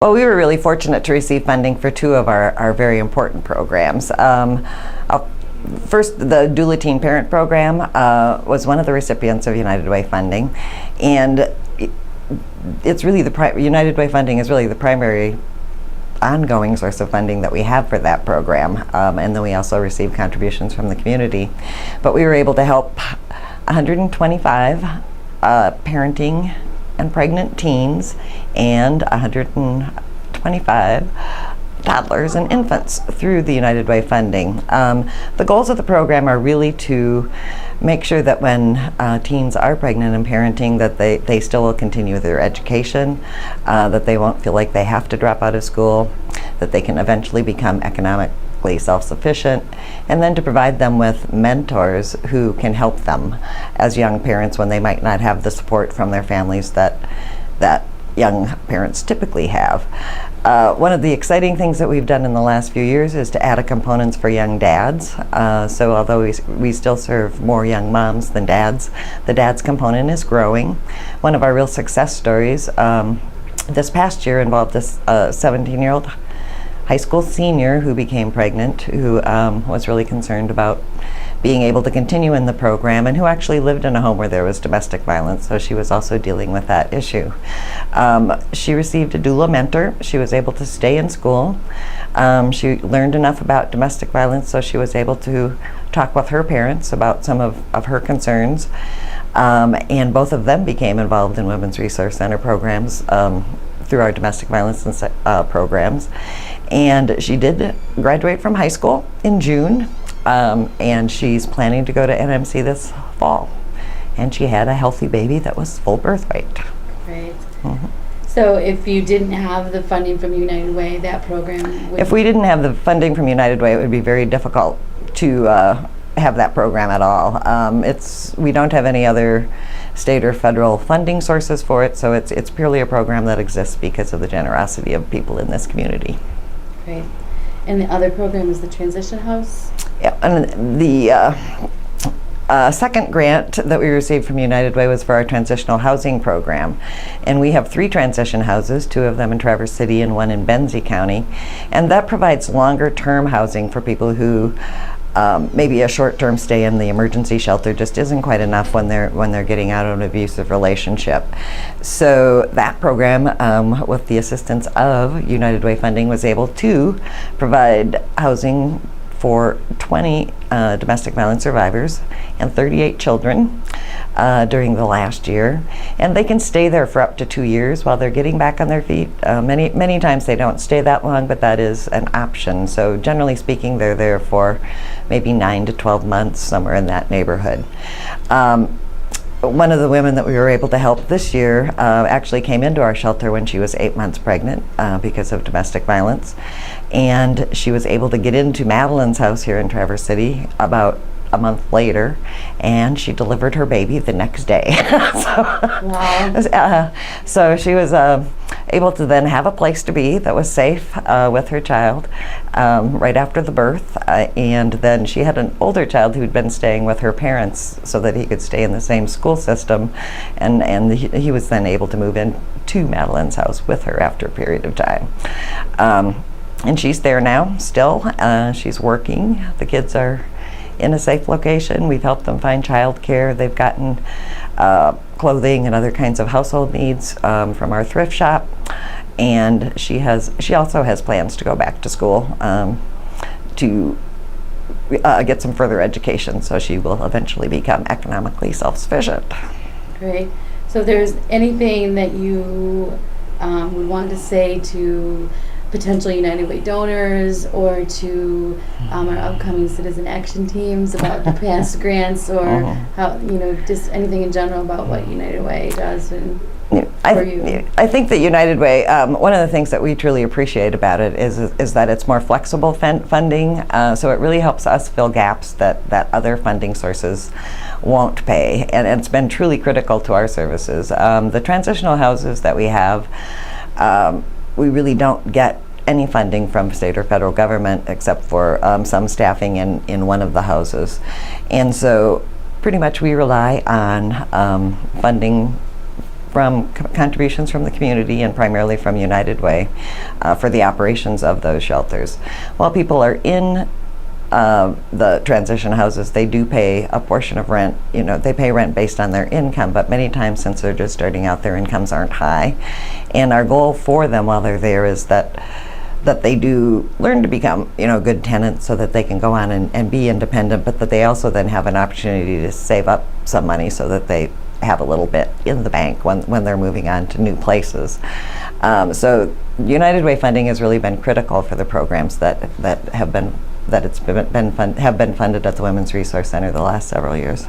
Well, we were really fortunate to receive funding for two of our very important programs. First, the Doula Teen Parent Program was one of the recipients of United Way funding, and it's really United Way funding is really the primary ongoing source of funding that we have for that program, and then we also receive contributions from the community. But we were able to help 125 parenting and pregnant teens and 125 toddlers and infants through the United Way funding. The goals of the program are really to make sure that when teens are pregnant and parenting, that they still will continue their education, that they won't feel like they have to drop out of school, that they can eventually become economically self-sufficient, and then to provide them with mentors who can help them as young parents when they might not have the support from their families that young parents typically have. One of the exciting things that we've done in the last few years is to add a component for young dads. So although we still serve more young moms than dads, the dads component is growing. One of our real success stories this past year involved this 17-year-old high school senior who became pregnant, who was really concerned about being able to continue in the program, and who actually lived in a home where there was domestic violence, so she was also dealing with that issue. She received a doula mentor. She was able to stay in school. She learned enough about domestic violence so she was able to talk with her parents about some of her concerns, and both of them became involved in Women's Resource Center programs through our domestic violence programs. And she did graduate from high school in June, and she's planning to go to NMC this fall. And she had a healthy baby that was full birth weight. Great. Mm-hmm. So if you didn't have the funding from United Way, that program would... If we didn't have the funding from United Way, it would be very difficult to have that program at all. We don't have any other state or federal funding sources for it, so it's purely a program that exists because of the generosity of people in this community. Great. And the other program is the Transition House? Yeah, and the second grant that we received from United Way was for our transitional housing program. And we have 3 transition houses, 2 of them in Traverse City and 1 in Benzie County. And that provides longer term housing for people who maybe a short-term stay in the emergency shelter just isn't quite enough when they're getting out of an abusive relationship. So that program, with the assistance of United Way funding, was able to provide housing for 20 domestic violence survivors and 38 children during the last year, and they can stay there for up to 2 years while they're getting back on their feet. Many times they don't stay that long, but that is an option. So generally speaking, they're there for maybe 9 to 12 months, somewhere in that neighborhood. One of the women that we were able to help this year actually came into our shelter when she was 8 months pregnant because of domestic violence, and she was able to get into Madeline's house here in Traverse City about a month later, and she delivered her baby the next day. Wow. So she was able to then have a place to be that was safe with her child right after the birth, and then she had an older child who'd been staying with her parents so that he could stay in the same school system, and he was then able to move into Madeline's house with her after a period of time. And she's there now still. She's working. The kids are in a safe location. We've helped them find childcare. They've gotten clothing and other kinds of household needs from our thrift shop, and she also has plans to go back to school to get some further education, so she will eventually become economically self-sufficient. Great. So if there's anything that you would want to say to potential United Way donors or to our upcoming citizen action teams about the past grants, or how, just anything in general about what United Way does and for you? I think that United Way, one of the things that we truly appreciate about it is that it's more flexible funding, so it really helps us fill gaps that other funding sources won't pay, and it's been truly critical to our services. The transitional houses that we have, we really don't get any funding from state or federal government except for some staffing in one of the houses. And so pretty much we rely on funding from contributions from the community and primarily from United Way for the operations of those shelters. While people are in the transition houses, they do pay a portion of rent. They pay rent based on their income, but many times, since they're just starting out, their incomes aren't high. And our goal for them while they're there is that they do learn to become, good tenants so that they can go on and be independent, but that they also then have an opportunity to save up some money so that they have a little bit in the bank when they're moving on to new places. So United Way funding has really been critical for the programs have been funded at the Women's Resource Center the last several years.